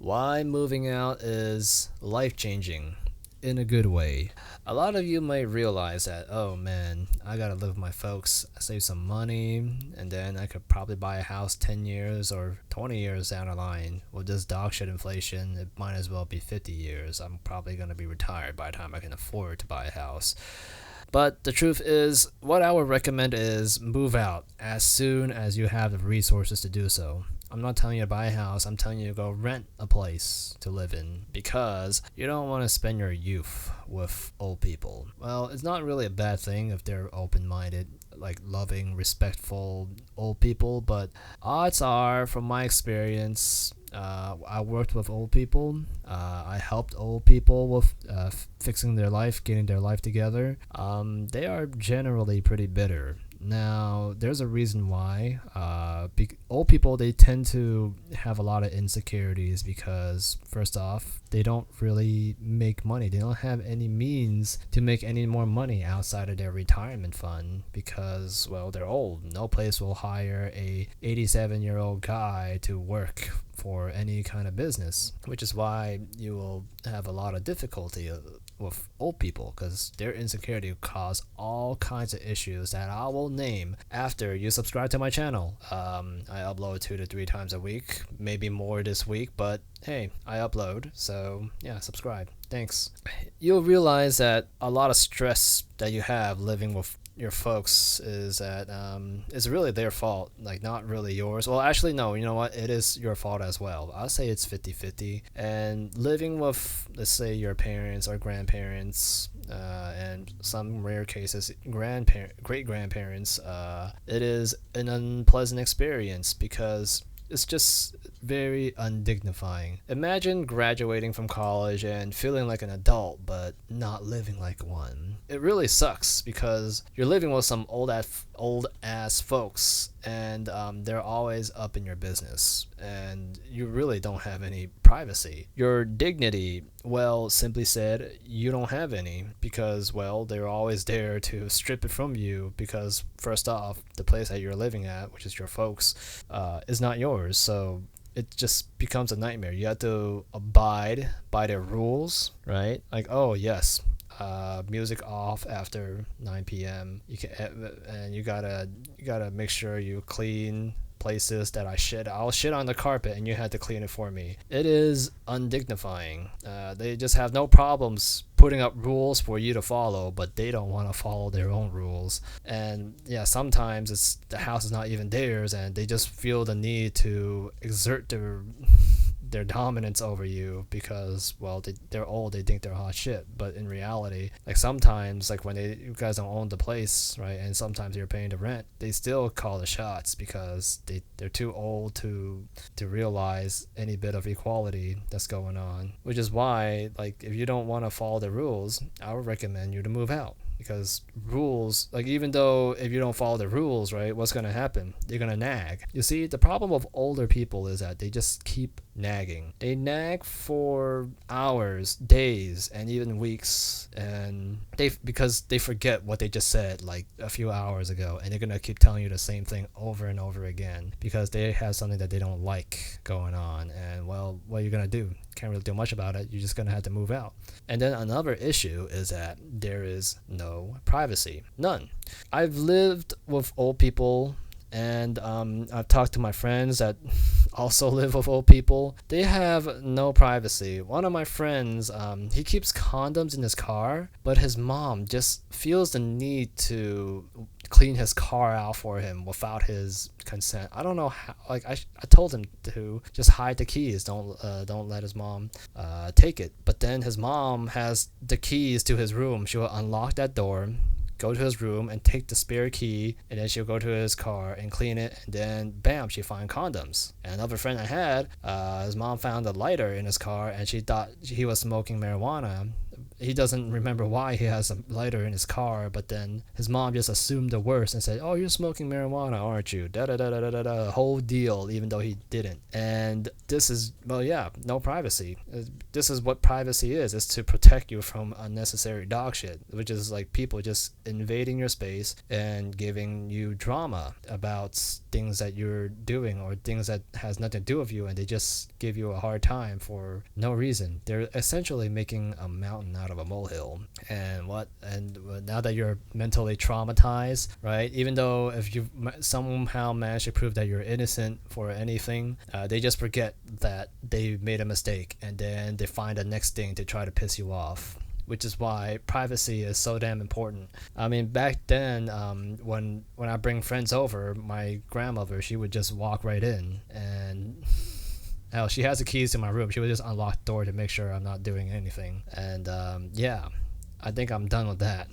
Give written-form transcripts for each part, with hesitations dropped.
Why moving out is life changing in a good way. A lot of you might realize that, oh man, I gotta live with my folks, save some money, and then I could probably buy a house 10 years or 20 years down the line. With this dog shit inflation, it might as well be 50 years. I'm probably gonna be retired by the time I can afford to buy a house. But the truth is, what I would recommend is move out as soon as you have the resources to do so. I'm not telling you to buy a house, I'm telling you to go rent a place to live in because you don't want to spend your youth with old people. Well, it's not really a bad thing if they're open minded, like loving, respectful old people, but odds are, from my experience, I worked with old people. I helped old people with fixing their life, getting their life together. They are generally pretty bitter. Now, there's a reason why. Old people, they tend to have a lot of insecurities because, first off, they don't really make money. They don't have any means to make any more money outside of their retirement fund because, well, they're old. No place will hire a 87-year-old guy to work for any kind of business, which is why you will have a lot of difficulty with old people because their insecurity cause all kinds of issues that I will name after you subscribe to my channel. I upload 2 to 3 times a week, maybe more this week, but hey, I upload, so yeah, subscribe. Thanks. You'll realize that a lot of stress that you have living with your folks is that it's really their fault, like not really yours. Well, actually, no, you know what, it is your fault as well. I'll say it's 50-50. And living with, let's say, your parents or grandparents, and some rare cases great grandparents, it is an unpleasant experience because it's just very undignifying. Imagine graduating from college and feeling like an adult but not living like one. It really sucks because you're living with some old ass folks, and they're always up in your business, and you really don't have any privacy. Your dignity, well, simply said, you don't have any because, well, they're always there to strip it from you because, first off, the place that you're living at, which is your folks, is not yours. So it just becomes a nightmare. You have to abide by their rules, right? Like, oh yes, music off after 9 p.m. You can, and you gotta make sure you clean places that I'll shit on the carpet and you had to clean it for me. It is undignifying. They just have no problems putting up rules for you to follow, but they don't want to follow their own rules. And yeah, sometimes it's the house is not even theirs and they just feel the need to exert their dominance over you because, well, they're old, they think they're hot shit. But in reality, like sometimes, like when you guys don't own the place, right, and sometimes you're paying the rent, they still call the shots because they're too old to realize any bit of equality that's going on. Which is why, like, if you don't want to follow the rules, I would recommend you to move out. Because rules, like, even though if you don't follow the rules, right, what's going to happen? You're going to nag. You see, the problem with older people is that they just keep nagging. They nag for hours, days, and even weeks, and because they forget what they just said like a few hours ago, and they're going to keep telling you the same thing over and over again because they have something that they don't like going on. And, well, what are you going to do? Can't really do much about it. You're just going to have to move out. And then another issue is that there is no privacy. None. I've lived with old people, and I've talked to my friends that also live with old people. They have no privacy. One of my friends, he keeps condoms in his car, but his mom just feels the need to clean his car out for him without his consent. I don't know how. Like, I told him to just hide the keys. Don't let his mom take it. But then his mom has the keys to his room. She will unlock that door, go to his room and take the spare key, and then she'll go to his car and clean it, and then bam, she find condoms. And another friend I had, his mom found a lighter in his car and she thought he was smoking marijuana, he doesn't remember why he has a lighter in his car, but then his mom just assumed the worst and said, oh, you're smoking marijuana, aren't you? Da da da da da da, whole deal, even though he didn't. And this is, well, yeah, no privacy. This is what privacy is to protect you from unnecessary dog shit, which is like people just invading your space and giving you drama about things that you're doing or things that has nothing to do with you, and they just give you a hard time for no reason. They're essentially making a mountain out of a molehill. And now that you're mentally traumatized, right, even though if you somehow manage to prove that you're innocent for anything, they just forget that they made a mistake, and then they find the next thing to try to piss you off, which is why privacy is so damn important. I mean, back then, when I bring friends over, my grandmother, she would just walk right in, and hell, she has the keys to my room. She would just unlock the door to make sure I'm not doing anything. And yeah, I think I'm done with that,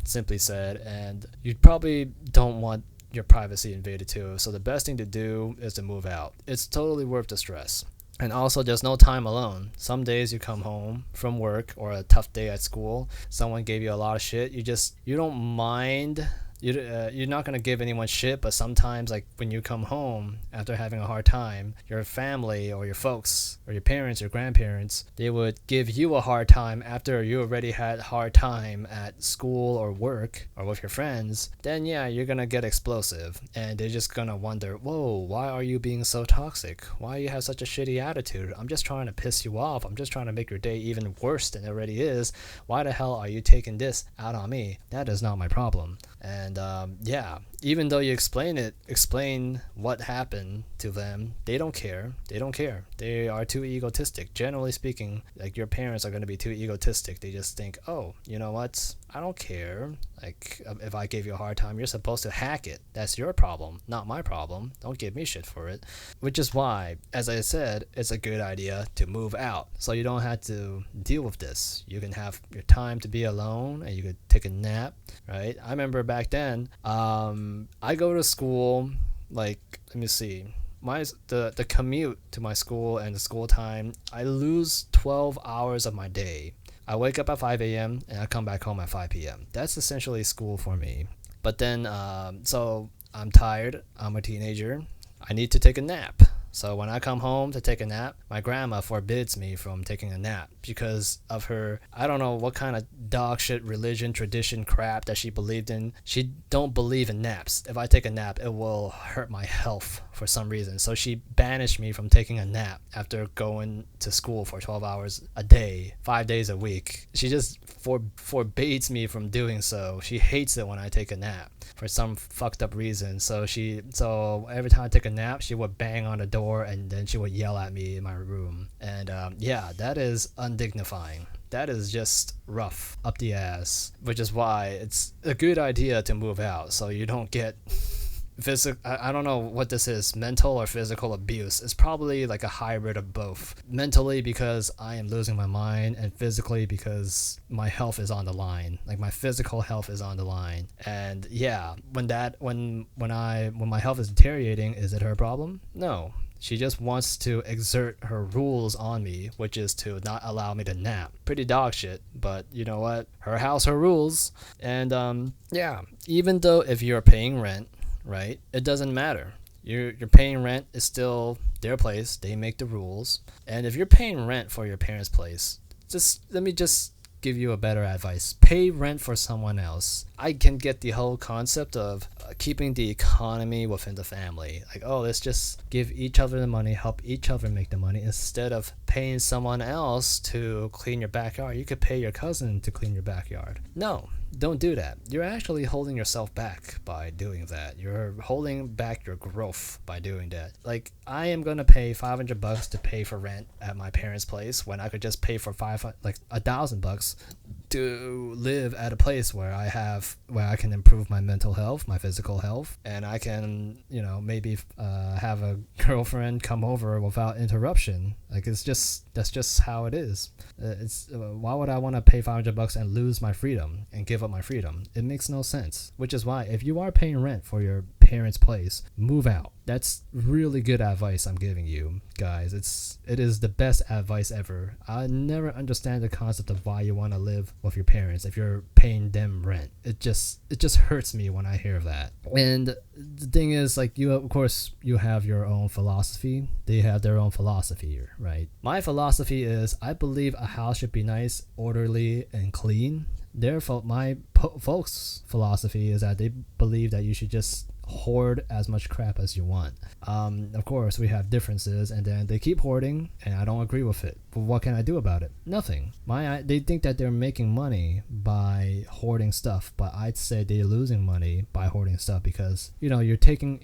simply said. And you probably don't want your privacy invaded too. So the best thing to do is to move out. It's totally worth the stress. And also, there's no time alone. Some days you come home from work or a tough day at school, someone gave you a lot of shit, you don't mind. You're not going to give anyone shit, but sometimes, like, when you come home after having a hard time, your family or your folks or your parents or grandparents, they would give you a hard time after you already had a hard time at school or work or with your friends. Then yeah, you're going to get explosive, and they're just going to wonder, whoa, why are you being so toxic? Why you have such a shitty attitude? I'm just trying to piss you off. I'm just trying to make your day even worse than it already is. Why the hell are you taking this out on me? That is not my problem. And yeah, even though you explain what happened to them, they don't care. They are too egotistic. Generally speaking, like, your parents are going to be too egotistic. They just think, oh, you know what? I don't care. Like, if I gave you a hard time, you're supposed to hack it. That's your problem, not my problem. Don't give me shit for it. Which is why, as I said, it's a good idea to move out, so you don't have to deal with this. You can have your time to be alone, and you could take a nap, right? I remember back then, I go to school, like, let me see, the commute to my school and the school time, I lose 12 hours of my day. I wake up at 5 a.m. and I come back home at 5 p.m. That's essentially school for me. But then, so I'm tired. I'm a teenager. I need to take a nap. So when I come home to take a nap, my grandma forbids me from taking a nap because of her, I don't know what kind of dog shit religion, tradition crap that she believed in. She don't believe in naps. If I take a nap, it will hurt my health for some reason. So she banished me from taking a nap after going to school for 12 hours a day, 5 days a week. She just forbids me from doing so. She hates it when I take a nap for some fucked up reason. So every time I take a nap, she would bang on the door, and then she would yell at me in my room. And yeah, that is undignifying. That is just rough up the ass, which is why it's a good idea to move out so you don't get physical, I don't know what this is, mental or physical abuse. It's probably like a hybrid of both. Mentally, because I am losing my mind, and physically because my health is on the line. Like, my physical health is on the line. And yeah, when my health is deteriorating, is it her problem? No. She just wants to exert her rules on me, which is to not allow me to nap. Pretty dog shit, but you know what? Her house, her rules. And yeah, even though if you're paying rent, right, it doesn't matter. You're paying rent, is still their place. They make the rules. And if you're paying rent for your parents' place, let me give you a better advice. Pay rent for someone else. I can get the whole concept of keeping the economy within the family. Like, oh, let's just give each other the money, help each other make the money, instead of paying someone else to clean your backyard. You could pay your cousin to clean your backyard. No, don't do that. You're actually holding yourself back by doing that. You're holding back your growth by doing that. Like, I am gonna pay $500 to pay for rent at my parents' place when I could just pay for $1,000 to live at a place where I can improve my mental health, my physical health, and I can, maybe have a girlfriend come over without interruption. Like, that's just how it is. Why would I want to pay $500 and lose my freedom and give up my freedom? It makes no sense. Which is why, if you are paying rent for your parents' place, move out. That's really good advice I'm giving you, guys. It is the best advice ever. I never understand the concept of why you want to live with your parents if you're paying them rent. It just hurts me when I hear that. And the thing is, like, you of course you have your own philosophy. They have their own philosophy, right? My philosophy is I believe a house should be nice, orderly, and clean. Therefore, my folks' philosophy is that they believe that you should just hoard as much crap as you want. Of course, we have differences, and then they keep hoarding, and I don't agree with it. But what can I do about it? Nothing. They think that they're making money by hoarding stuff, but I'd say they're losing money by hoarding stuff because you're taking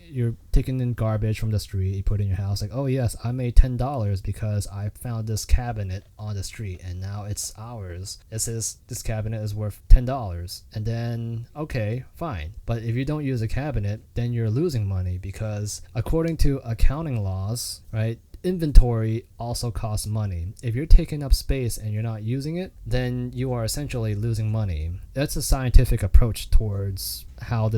in garbage from the street, you put it in your house. Like, oh yes, I made $10 because I found this cabinet on the street, and now it's ours. It says this cabinet is worth $10, and then okay, fine. But if you don't use a cabinet, then you're losing money because according to accounting laws, right, inventory also costs money. If you're taking up space and you're not using it, then you are essentially losing money. That's a scientific approach towards how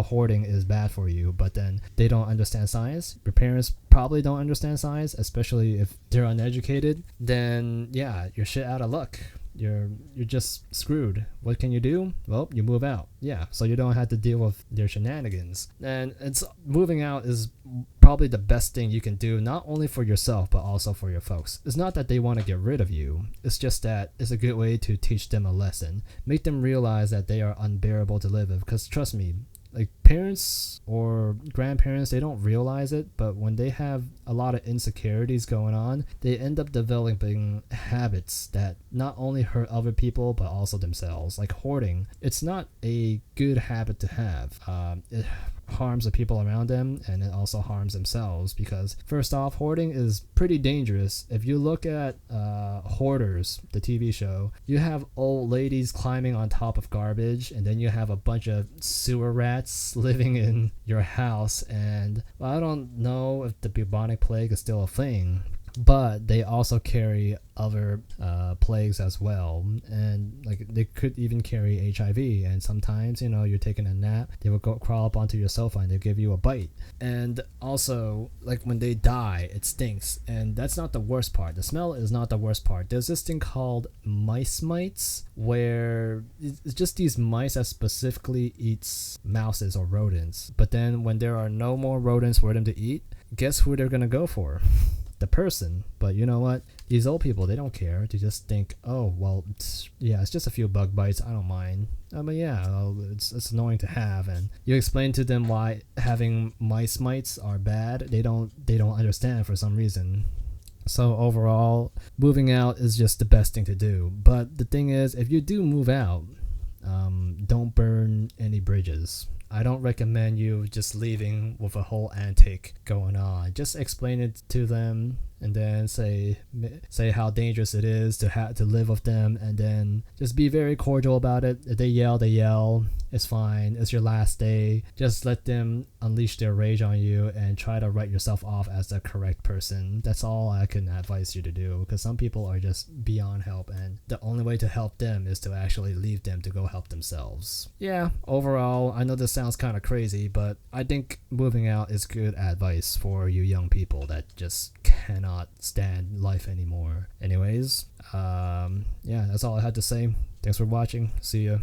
hoarding is bad for you, but then they don't understand science. Your parents probably don't understand science, especially if they're uneducated. Then yeah, you're shit out of luck. You're just screwed. What can you do? Well, you move out. Yeah, so you don't have to deal with their shenanigans. And moving out is probably the best thing you can do, not only for yourself but also for your folks. It's not that they want to get rid of you. It's just that it's a good way to teach them a lesson. Make them realize that they are unbearable to live with. Because trust me, like parents or grandparents, they don't realize it, but when they have a lot of insecurities going on, they end up developing habits that not only hurt other people but also themselves. Like hoarding, it's not a good habit to have. It harms the people around them, and it also harms themselves because first off, hoarding is pretty dangerous. If you look at Hoarders, the TV show, you have old ladies climbing on top of garbage, and then you have a bunch of sewer rats living in your house. And well, I don't know if the bubonic plague is still a thing, but they also carry other plagues as well, and like they could even carry HIV. And sometimes you're taking a nap, they will crawl up onto your sofa and they give you a bite. And also, like when they die, it stinks, and that's not the worst part. The smell is not the worst part. There's this thing called mice mites, where it's just these mice that specifically eats mouses or rodents. But then when there are no more rodents for them to eat, guess who they're gonna go for? The person. But you know what, these old people, they don't care. They just think, oh well, it's just a few bug bites, I don't mind. But yeah, it's annoying to have. And you explain to them why having mice mites are bad, they don't understand for some reason. So overall, moving out is just the best thing to do. But the thing is, if you do move out, don't burn any bridges. I don't recommend you just leaving with a whole antic going on. Just explain it to them, and then say how dangerous it is to live with them, and then just be very cordial about it. If they yell, they yell. It's fine. It's your last day. Just let them unleash their rage on you and try to write yourself off as the correct person. That's all I can advise you to do, because some people are just beyond help, and the only way to help them is to actually leave them to go help themselves. Yeah, overall, I know this sounds kind of crazy, but I think moving out is good advice for you young people that just cannot stand life anymore. Anyways, yeah, that's all I had to say. Thanks for watching. See ya.